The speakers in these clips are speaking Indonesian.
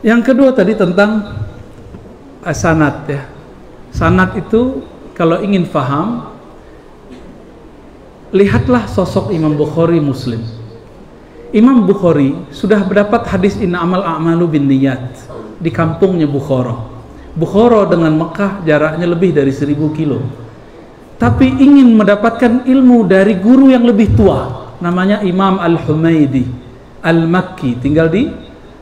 Yang kedua tadi tentang sanad ya. Sanad itu kalau ingin paham, lihatlah sosok Imam Bukhari Muslim. Imam Bukhari sudah mendapat hadis innamal a'malu binniyat di kampungnya Bukhara. Bukhara dengan Mekah jaraknya lebih dari 1000 kilo. Tapi ingin mendapatkan ilmu dari guru yang lebih tua, namanya Imam Al-Humaidi Al-Makki, tinggal di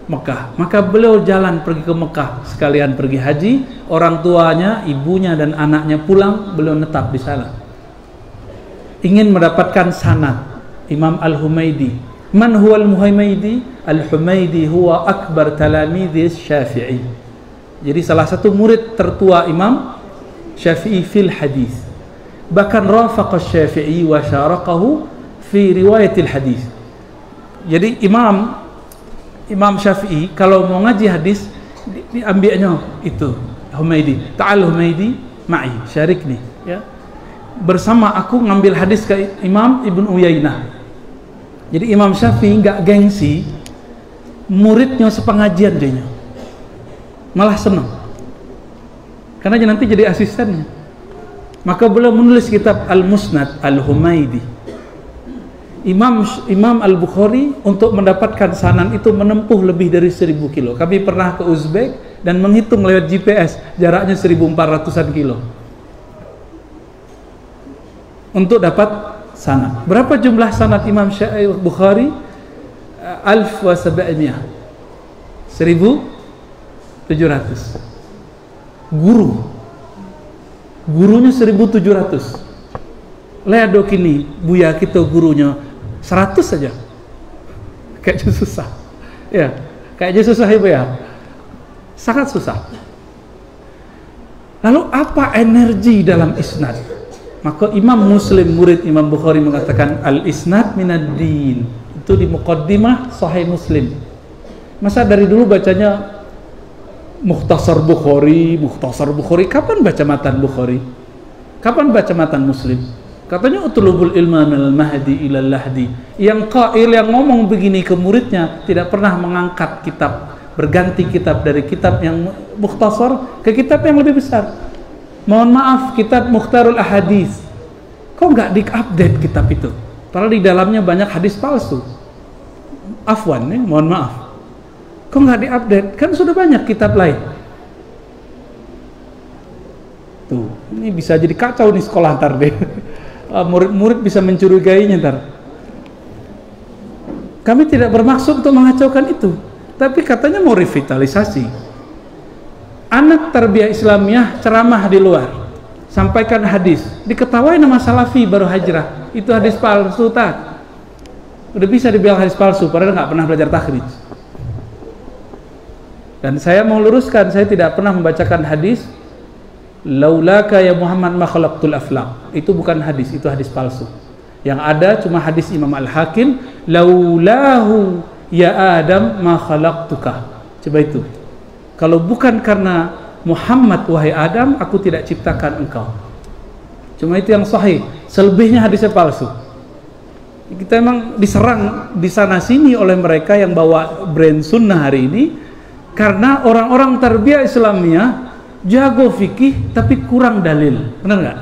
Mekah. Maka beliau jalan pergi ke Mekah, sekalian pergi haji. Orang tuanya, ibunya dan anaknya pulang, beliau netap di sana. Ingin mendapatkan sanad. Imam Al-Humaidi. Man huwa Al-Humaidi? Al-Humaidi huwa akbar talamidhi Syafi'i. Jadi salah satu murid tertua Imam Syafi'i fil hadis. Bahkan rafaqa Syafi'i wa syaraqahu fi riwayatil hadis. Jadi Imam Syafi'i kalau mau ngaji hadis diambilnya itu Humaidi. Ta'al Humaidi ma'i, syarikni ya. Bersama aku ngambil hadis ke Imam Ibn Uyainah. Jadi Imam Syafi'i enggak gengsi muridnya sepengajian dia. Malah senang. Karena nanti jadi asistennya. Maka beliau menulis kitab Al-Musnad Al-Humaidi. Imam Al-Bukhari untuk mendapatkan sanad itu menempuh lebih dari 1000 kilo. Kami pernah ke Uzbek dan menghitung lewat GPS jaraknya 1400-an kilo untuk dapat sanad. Berapa jumlah sanad Imam Bukhari? 1700. 1700. Gurunya 1700. Leado kini buya kita gurunya 100 saja. Kayaknya susah. Ya, kayaknya susah ya, Bu ya. Sangat susah. Lalu apa energi dalam isnad? Maka Imam Muslim murid Imam Bukhari mengatakan al-isnad minad-din. Itu di muqaddimah Sahih Muslim. Masa dari dulu bacanya Mukhtasar Bukhari. Kapan baca matan Bukhari? Kapan baca matan Muslim? Katanya utlubul ilma minal mahdi ilal lahdi. Yang qail yang ngomong begini ke muridnya tidak pernah mengangkat kitab, berganti kitab dari kitab yang mukhtasar ke kitab yang lebih besar. Mohon maaf, kitab Mukhtarul Ahadits kok nggak di-update kitab itu? Padahal di dalamnya banyak hadis palsu. Afwan nih, mohon maaf. Kok nggak di-update? Kan sudah banyak kitab lain. Tuh, ini bisa jadi kacau nih sekolah ntar deh. Murid-murid bisa mencurigainya ntar. Kami tidak bermaksud untuk mengacaukan itu, tapi katanya mau revitalisasi. Anak tarbiyah Islamiyah ceramah di luar, sampaikan hadis, diketawain nama salafi baru hijrah. Itu hadis palsu tak? Udah bisa dibilang hadis palsu, padahal nggak pernah belajar takhrij. Dan saya mau luruskan, saya tidak pernah membacakan hadis laulaka ya Muhammad ma khalaqtul aflaq. Itu bukan hadis, itu hadis palsu. Yang ada cuma hadis Imam Al-Hakim, laulahu ya Adam ma khalaqtuka. Coba itu. Kalau bukan karena Muhammad wahai Adam, aku tidak ciptakan engkau. Cuma itu yang sahih. Selebihnya hadisnya palsu. Kita emang diserang di sana sini oleh mereka yang bawa brand sunnah hari ini, karena orang-orang tarbiyah Islamiyah jago fikih tapi kurang dalil. Benar nggak?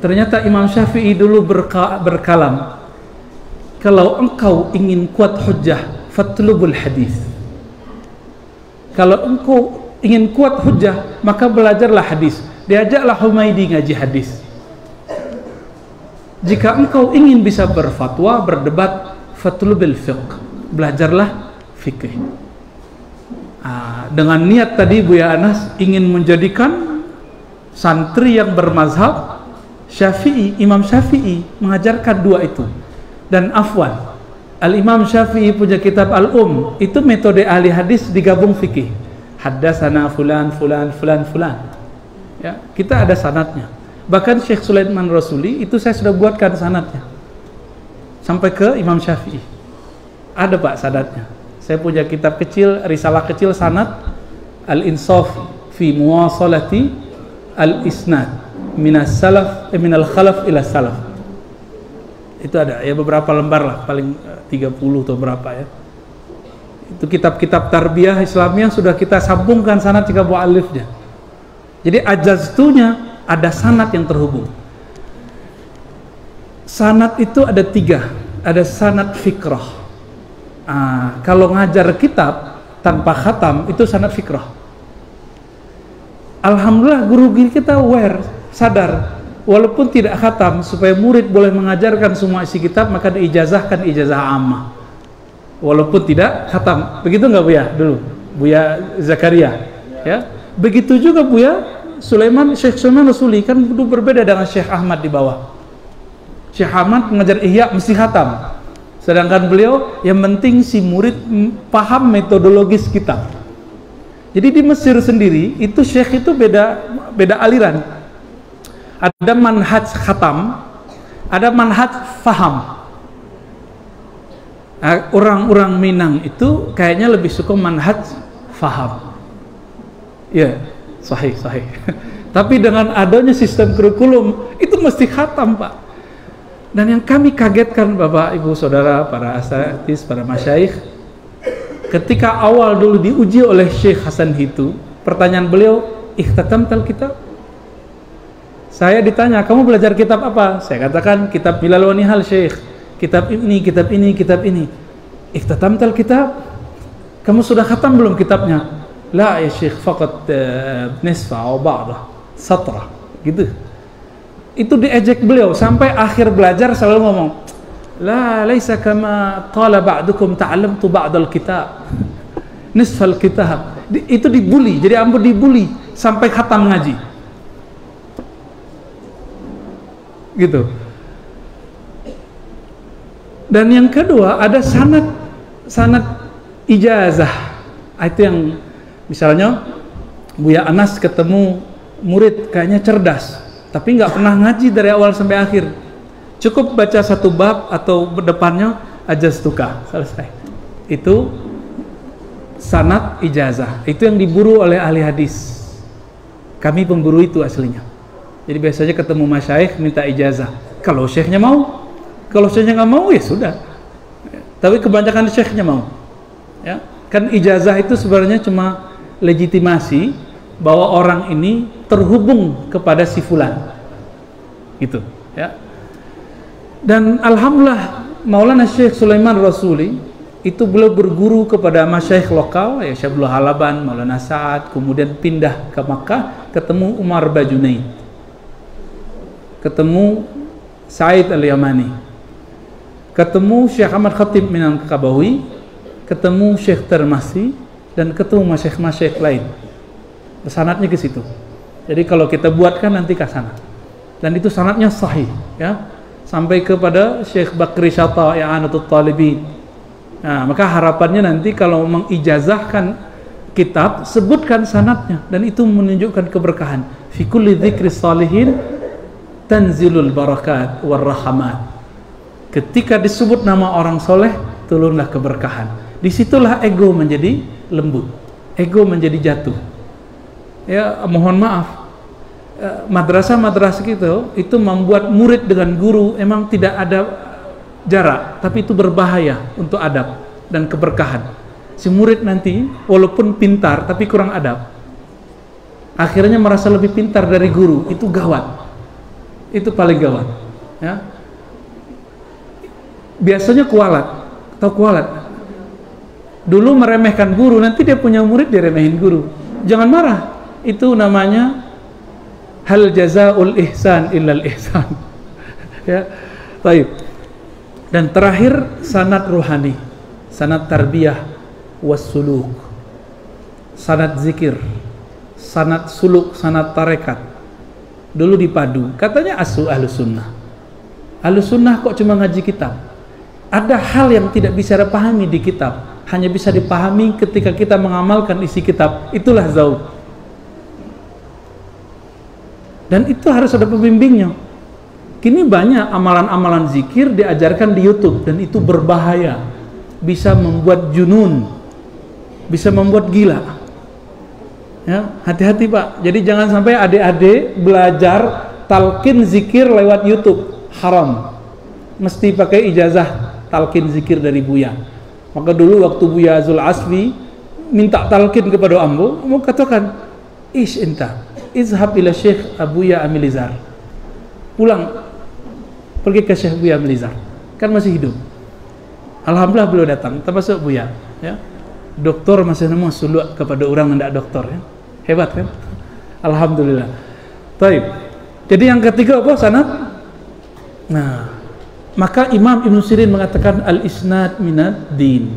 Ternyata Imam Syafi'i dulu berkalam, kalau engkau ingin kuat hujjah, fatlubul hadis. Kalau engkau ingin kuat hujjah, maka belajarlah hadis. Diajaklah Humaidi ngaji hadis. Jika engkau ingin bisa berfatwa, berdebat, fatlubil fiqh. Belajarlah fikih. Dengan niat tadi Buya Anas ingin menjadikan santri yang bermazhab Syafi'i, Imam Syafi'i mengajarkan dua itu. Dan afwan, Al-Imam Syafi'i punya kitab Al-Um, itu metode ahli hadis digabung fikih. Haddatsana fulan. Ya, kita ada sanadnya. Bahkan Syekh Sulaiman Rasuli itu saya sudah buatkan sanadnya sampai ke Imam Syafi'i. Ada Pak sanadnya. Saya punya kitab kecil, risalah kecil sanad Al-Insaf fi muwasalati al-isnad minal khalaf ila salaf. Itu ada ya beberapa lembar lah, paling 30 atau berapa ya. Itu kitab-kitab tarbiyah Islamiyah sudah kita sambungkan sanad jika mu'allifnya. Jadi ajaztunya ada sanad yang terhubung. Sanad itu ada 3, ada sanad fikrah. Kalau ngajar kitab tanpa khatam itu sanad fikrah. Alhamdulillah guru kita aware, sadar, walaupun tidak khatam, supaya murid boleh mengajarkan semua isi kitab, maka diijazahkan ijazah ammah walaupun tidak khatam. Begitu nggak Buya dulu, Buya Zakaria ya? Begitu juga Buya Sulaiman, Syekh Sulaiman Rasuli, kan itu berbeda dengan Syekh Ahmad di bawah. Syekh Ahmad mengajar ihya mesti khatam, sedangkan beliau yang penting si murid paham metodologis kitab. Jadi di Mesir sendiri itu syekh itu beda aliran. Ada manhaj khatam, ada manhaj faham. Orang-orang Minang itu kayaknya lebih suka manhaj faham. Ya, sahih. Tapi dengan adanya sistem kurikulum itu mesti khatam, Pak. Dan yang kami kagetkan Bapak, Ibu, Saudara, para asatidz, para masyayikh, ketika awal dulu diuji oleh Syekh Hasan Hitu, pertanyaan beliau, ikhtatamtal kitab? Saya ditanya, kamu belajar kitab apa? Saya katakan, kitab Milal wa Nihal Syekh, kitab ini, kitab ini, kitab ini. Ikhtatamtal kitab? Kamu sudah khatam belum kitabnya? La ya Syekh, faqat nisfa wa ba'dah satra, gitu. Itu diejek beliau, sampai akhir belajar selalu ngomong, la laisa kama qala ba'dukum ta'allamtu ba'dal kitab nisfal kitab. Itu dibully, jadi ampun dibully sampai khatam ngaji gitu. Dan yang kedua ada sanad ijazah. Itu yang misalnya Buya Anas ketemu murid kayaknya cerdas tapi nggak pernah ngaji dari awal sampai akhir, cukup baca satu bab atau depannya ajaztuka, selesai. Itu sanad ijazah. Itu yang diburu oleh ahli hadis. Kami pemburu itu aslinya. Jadi biasanya ketemu masyayikh minta ijazah. Kalau syekhnya mau, kalau syekhnya nggak mau ya sudah. Tapi kebanyakan syekhnya mau. Ya, kan ijazah itu sebenarnya cuma legitimasi bahwa orang ini terhubung kepada si fulan. Gitu, ya. Dan alhamdulillah Maulana Syekh Sulaiman Rasuli itu beliau berguru kepada masyayikh lokal, ya Syekh Abdul Halaban, Maulana Sa'ad, kemudian pindah ke Makkah, ketemu Umar Bajunaid, ketemu Said Al-Yamani, ketemu Syekh Ahmad Khatib Minangkabawi, ketemu Syekh Termasi, dan ketemu masyayikh-masyayikh lain. Sanadnya ke situ. Jadi kalau kita buatkan nanti ke sana. Dan itu sanadnya sahih, ya. Sampai kepada Syekh Bakri Syata I'anatul Talibin. Nah, maka harapannya nanti kalau mengijazahkan kitab, sebutkan sanadnya, dan itu menunjukkan keberkahan. Fi kulli dzikri salihin tanzilul barakat war rahmat. Ketika disebut nama orang soleh, turunlah keberkahan. Disitulah ego menjadi lembut, ego menjadi jatuh. Ya, mohon maaf, madrasah-madrasah itu membuat murid dengan guru emang tidak ada jarak, tapi itu berbahaya untuk adab dan keberkahan. Si murid nanti walaupun pintar tapi kurang adab, akhirnya merasa lebih pintar dari guru. Itu gawat, itu paling gawat, ya. Biasanya kualat atau kualat dulu meremehkan guru, nanti dia punya murid diremehin guru. Jangan marah, itu namanya hal jazaul ihsan illal ihsan. Ya, baik. Dan terakhir sanad ruhani, sanad tarbiyah wassuluk, sanad zikir, sanad suluk, sanad tarekat. Dulu dipadu, katanya ahlus sunnah. Ahlus sunnah kok cuma ngaji kitab? Ada hal yang tidak bisa dipahami di kitab, hanya bisa dipahami ketika kita mengamalkan isi kitab. Itulah zauq. Dan itu harus ada pembimbingnya. Kini banyak amalan-amalan zikir diajarkan di YouTube, dan itu berbahaya, bisa membuat junun, bisa membuat gila. Ya, hati-hati Pak. Jadi jangan sampai adik-adik belajar talqin zikir lewat YouTube, haram. Mesti pakai ijazah talqin zikir dari Buya. Maka dulu waktu Buya Azul Asfi minta talqin kepada Ambo katakan, ish enta izhab ila Syekh Abuya Amilizar, pulang pergi ke Syekh Buya Amilizar, kan masih hidup. Alhamdulillah beliau datang, termasuk Buya, ya. Doktor masih nemu suluk kepada orang yang tidak doktor, ya. Hebat kan? Alhamdulillah. Baik. Jadi yang ketiga apa sanad? Nah, maka Imam Ibn Sirin mengatakan al-isnad minad din.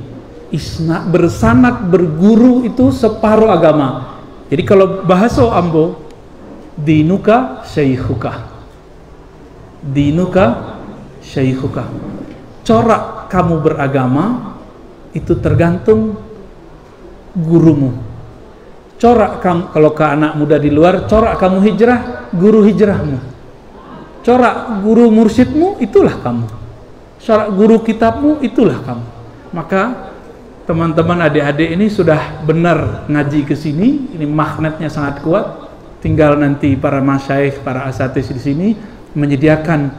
Isnad, bersanad, berguru itu separuh agama. Jadi kalau bahasa Ambo, dinuka syaikhuka. Dinuka syaikhuka. Corak kamu beragama itu tergantung gurumu. Corak kamu, kalau ke anak muda di luar, corak kamu hijrah, guru hijrahmu. Corak guru mursyidmu, itulah kamu. Corak guru kitabmu, itulah kamu. Maka teman-teman adik-adik ini sudah benar ngaji ke sini, ini magnetnya sangat kuat. Tinggal nanti para masyaikh, para asatis di sini menyediakan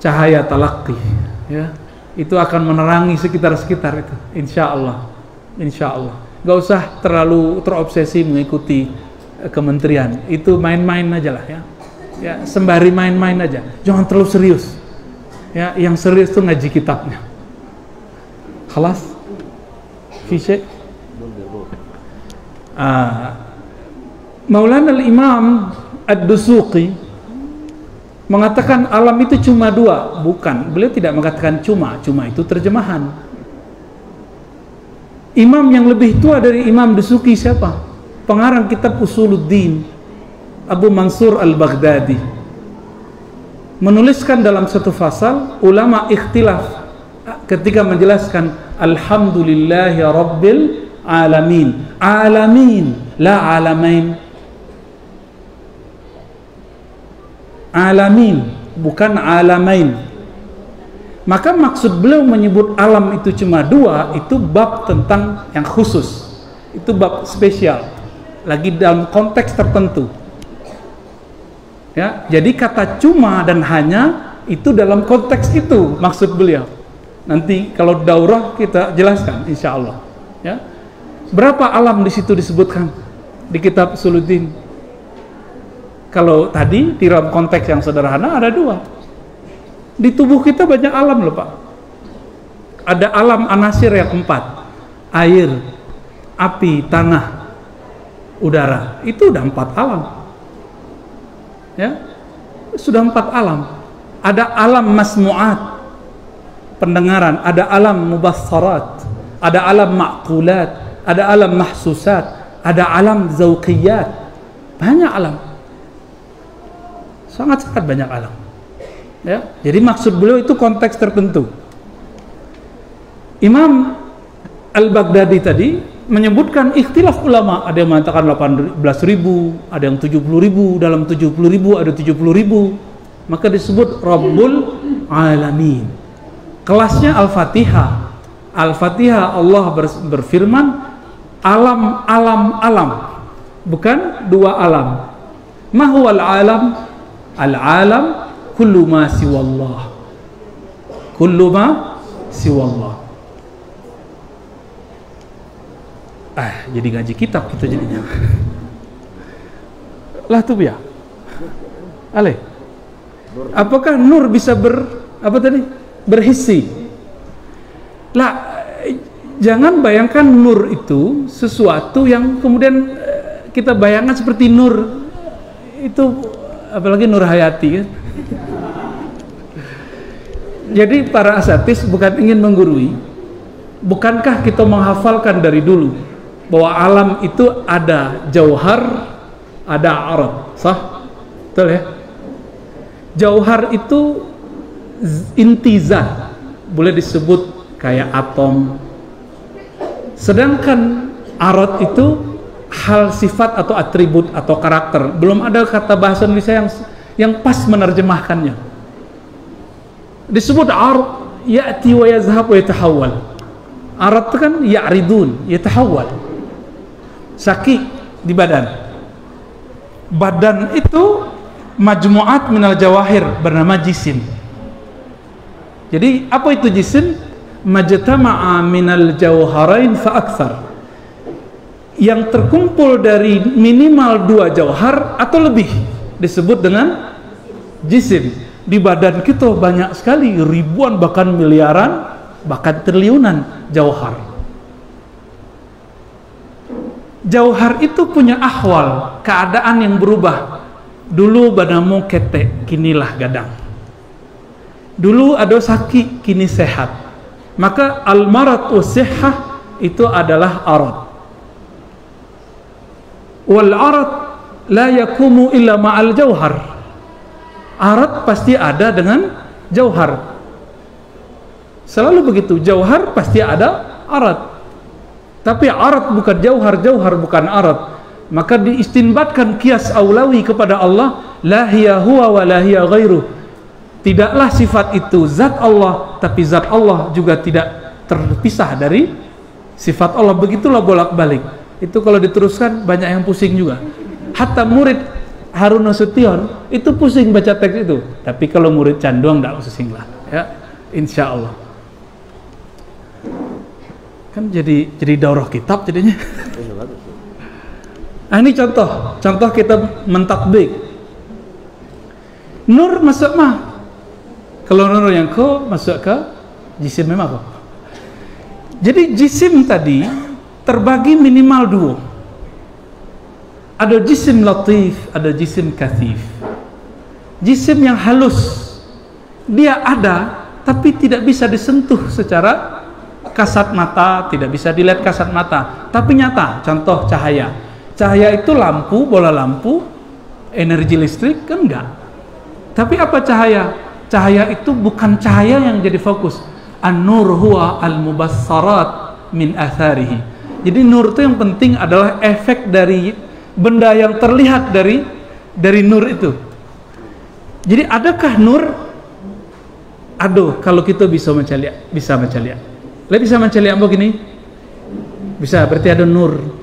cahaya talaqi, ya. Itu akan menerangi sekitar-sekitar itu, insya Allah. Insya Allah. Gak usah terlalu terobsesi mengikuti kementerian, itu main-main aja lah, ya. Ya, sembari main-main aja, jangan terlalu serius, ya. Yang serius tuh ngaji kitabnya. Khalas fisik. Maulana al-Imam Ad-Dusuqi mengatakan alam itu cuma dua. Bukan, beliau tidak mengatakan cuma itu terjemahan. Imam yang lebih tua dari Imam Dusuqi siapa? Pengarang kitab Usuluddin, Abu Mansur Al-Baghdadi, menuliskan dalam satu fasal, ulama ikhtilaf ketika menjelaskan alhamdulillahi rabbil alamin. Alamin, la alamain. Alamin, bukan alamain. Maka maksud beliau menyebut alam itu cuma dua, itu bab tentang yang khusus, itu bab spesial, lagi dalam konteks tertentu, ya. Jadi kata cuma dan hanya itu dalam konteks itu maksud beliau. Nanti kalau daurah kita jelaskan insya Allah, ya. Berapa alam di situ disebutkan di kitab Usuluddin? Kalau tadi di dalam konteks yang sederhana ada dua. Di tubuh kita banyak alam loh Pak. Ada alam anasir yang 4, air, api, tanah, udara. Itu udah 4 alam, ya. Sudah 4 alam. Ada alam masmu'at, pendengaran. Ada alam mubassarat, ada alam ma'qulat, ada alam mahsusat, ada alam zauqiyat. Banyak alam, sangat-sangat banyak alam, ya. Jadi maksud beliau itu konteks tertentu. Imam Al-Baghdadi tadi menyebutkan ikhtilaf ulama, ada yang mengatakan 18.000, ada yang 70.000, dalam 70.000 ada 70.000. Maka disebut Rabbul Alamin. Kelasnya Al-Fatihah. Al-Fatihah Allah berfirman alam, alam, alam, bukan dua alam. Mahuwal alam? Al-alam kullu ma siwallah, kullu ma siwallah. Jadi ngaji kitab kita jadinya. Lah tuh ya. Ale. Apakah nur bisa berhisi? Lah, jangan bayangkan nur itu sesuatu yang kemudian kita bayangkan seperti nur itu, apalagi Nur Hayati kan? Jadi para asatis bukan ingin menggurui, bukankah kita menghafalkan dari dulu bahwa alam itu ada jauhar, ada arad, sah? Betul ya? Jauhar itu inti zat, boleh disebut kayak atom. Sedangkan arad itu hal, sifat atau atribut atau karakter. Belum ada kata bahasa Indonesia yang pas menerjemahkannya. Disebut arad, ya'ti wa yazhab wa yatahawwal. Arad itu kan ya'ridun, yatahawwal. Sakit di badan. Badan itu majmu'at minal jawahir, bernama jisim. Jadi apa itu jisim? majtama'a minal jauharain fa aktsar. Yang terkumpul dari minimal 2 jauhar atau lebih disebut dengan jisim. Di badan kita banyak sekali, ribuan bahkan miliaran bahkan triliunan jauhar. Jauhar itu punya ahwal, keadaan yang berubah. Dulu badanmu ketek, kinilah gadang. Dulu ada sakit, kini sehat. Maka al-marad wa sihhah itu adalah arad. Wal arad la yakumu illa ma'al jauhar. Arad pasti ada dengan jauhar. Selalu begitu, jauhar pasti ada arad. Tapi arad bukan jauhar, jauhar bukan arad. Maka diistinbatkan kias aulawi kepada Allah, la hiya huwa wa la hiya ghairuh. Tidaklah sifat itu zat Allah, tapi zat Allah juga tidak terpisah dari sifat Allah. Begitulah bolak-balik. Itu kalau diteruskan banyak yang pusing juga. Hatta murid Harun Nasution itu pusing baca teks itu. Tapi kalau murid canduang tidak pusing lah, ya, insya Allah. Kan jadi daurah kitab jadinya. Nah, ini contoh kita mentakbik. Nur masuk mah. Kalau nur yang ko masuk ke jisim memang kok. Jadi jisim tadi terbagi minimal 2. Ada jisim latif, ada jisim kathif. Jisim yang halus, dia ada tapi tidak bisa disentuh secara kasat mata, tidak bisa dilihat kasat mata, tapi nyata. Contoh cahaya. Cahaya itu lampu, bola lampu, energi listrik kan enggak. Tapi apa cahaya? Cahaya itu bukan cahaya yang jadi fokus. An-nur huwa al-mubassarat min atharihi. Jadi nur itu yang penting adalah efek dari benda yang terlihat dari nur itu. Jadi adakah nur? Aduh, kalau kita bisa mencari, bisa mencari. Lebih bisa mencari ambo gini? Bisa, berarti ada nur.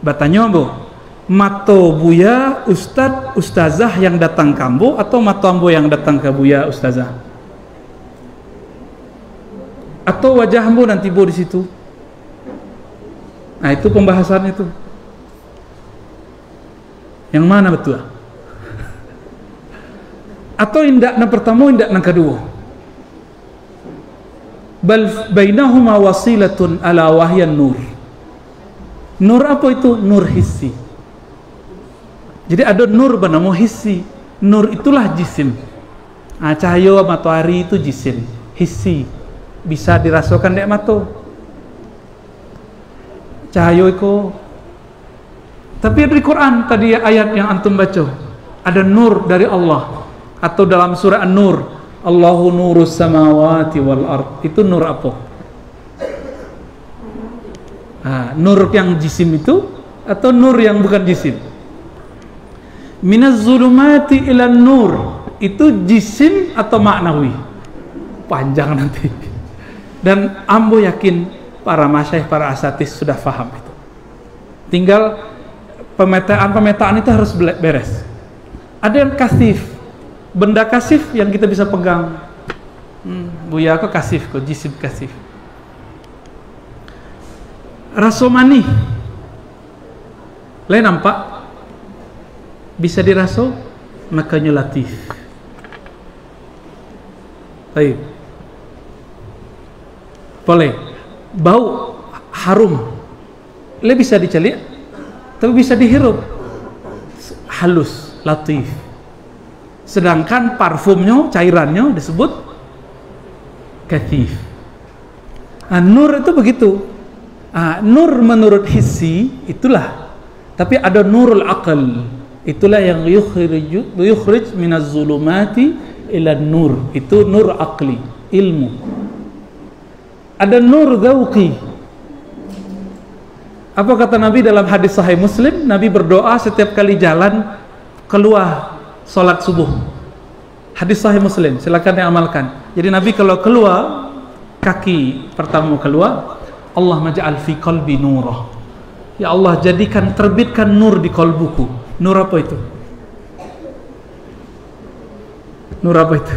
Batanya ambo, mato buya ustad ustazah yang datang ke ambo atau mato ambo yang datang ke buya ustazah? Atau wajah ambo nanti bo di situ? Nah, itu pembahasan itu. Yang mana betul? Atau indak na pertama, indak na kedua? Bal bainahuma wasilatun ala wahyan nur. Nur apa itu? Nur hissi. Jadi ada nur bernama hissi. Nur itulah jisim. Nah, cahaya matahari itu jisim, hissi. Bisa dirasakan dek mata. Cahaya itu. Tapi ada di Quran tadi ayat yang antum baca, ada nur dari Allah. Atau dalam surah An-Nur, Allahu nurus samawati wal ard. Itu nur apa? Nur yang jisim itu atau nur yang bukan jisim? Minaz zulumati ilan nur. Itu jisim atau maknawi? Panjang nanti. Dan ambo yakin para masyaikh, para asatis sudah faham itu. Tinggal pemetaan itu harus beres. Ada yang kasif, benda kasif yang kita bisa pegang. Buya kok kasif, kok jisim kasif. Rasomani, lain nampak, bisa diraso, makanya latif. Baik, boleh. Bau harum, le bisa diceli, tapi bisa dihirup, halus, latif. Sedangkan parfumnya, cairannya disebut kathif. Nur itu begitu. Nur menurut hissi itulah. Tapi ada nurul aql. Itulah yang yukhrij minaz zulumati ila nur. Itu nur aqli, ilmu. Ada nur dzauqi. Apa kata Nabi dalam hadis sahih Muslim? Nabi berdoa setiap kali jalan keluar salat subuh. Hadis sahih Muslim, silakan diamalkan. Jadi Nabi kalau keluar, kaki pertama keluar, Allah maj'al fi qalbi nurah. Ya Allah, jadikan, terbitkan nur di kalbuku. Nur apa itu? Nur apa itu?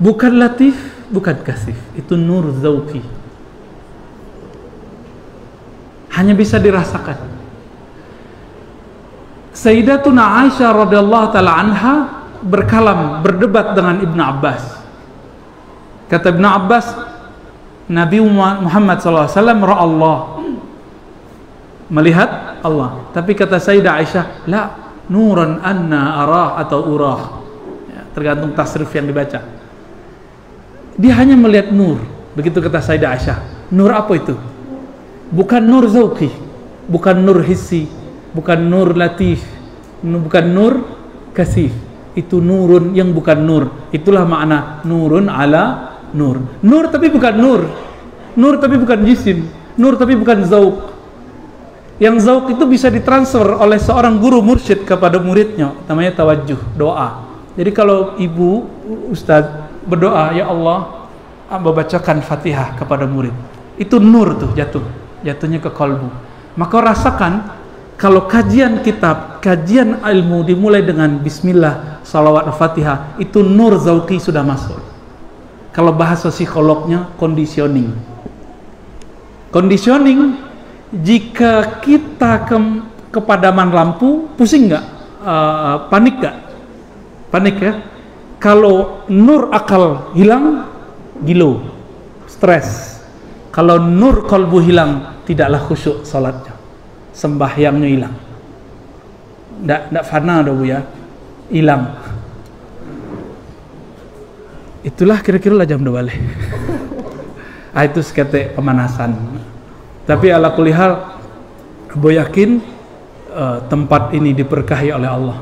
Bukan latif, bukan kasif, itu nur zauqi. Hanya bisa dirasakan. Sayyidatuna Aisyah radhiyallahu taala anha berdebat dengan Ibnu Abbas. Kata Ibnu Abbas, Nabi Muhammad SAW ra'a Allah, melihat Allah. Tapi kata Sayyidah Aisyah, la nuran anna arah atau urah, ya, tergantung tasrif yang dibaca. Dia hanya melihat nur. Begitu kata Sayyidah Aisyah. Nur apa itu? Bukan nur zauqi, bukan nur hissi, bukan nur latif, bukan nur kasif. Itu nurun yang bukan nur. Itulah makna nurun ala nur. Nur tapi bukan nur. Nur tapi bukan jisim. Nur tapi bukan zauq. Yang zauq itu bisa ditransfer oleh seorang guru mursyid kepada muridnya, namanya tawajjuh, doa. Jadi kalau ibu ustaz berdoa, ya Allah, Amba bacakan Fatihah kepada murid, itu nur tuh jatuhnya ke kalbu. Maka rasakan kalau kajian kitab, kajian ilmu dimulai dengan bismillah, salawat, Fatihah, itu nur zauqi sudah masuk. Kalau bahasa psikolognya conditioning. Conditioning, jika kita kepadaman lampu, pusing nggak? Panik nggak? Panik ya? Kalau nur akal hilang, gilu, stres. Kalau nur kalbu hilang, tidaklah khusyuk salatnya, sembahyangnya hilang. Nggak fana dah bu ya, hilang. Itulah kira-kira lah jam 2 balik. Itu sekete pemanasan. Tapi ala kulli hal, Abo yakin tempat ini diberkahi oleh Allah.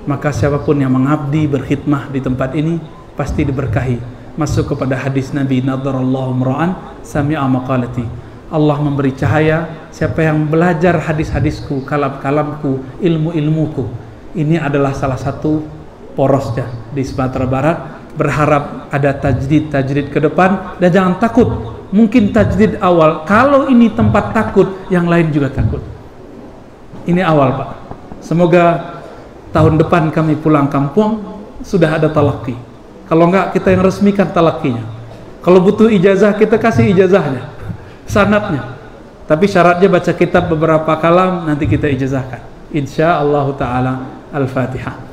Maka siapapun yang mengabdi, berkhidmah di tempat ini pasti diberkahi. Masuk kepada hadis Nabi, nadarallahu mra'an sami'a maqalati. Allah memberi cahaya siapa yang belajar hadis-hadisku, kalam-kalamku, ilmu-ilmuku. Ini adalah salah satu porosnya di Sumatera Barat. Berharap ada tajdid ke depan, dan jangan takut. Mungkin tajdid awal, kalau ini tempat takut, yang lain juga takut. Ini awal Pak. Semoga tahun depan kami pulang kampung sudah ada talaqi. Kalau enggak, kita yang resmikan talaqinya. Kalau butuh ijazah, kita kasih ijazahnya, sanadnya. Tapi syaratnya baca kitab beberapa kalam, nanti kita ijazahkan. Insya Allah Ta'ala. Al-Fatihah.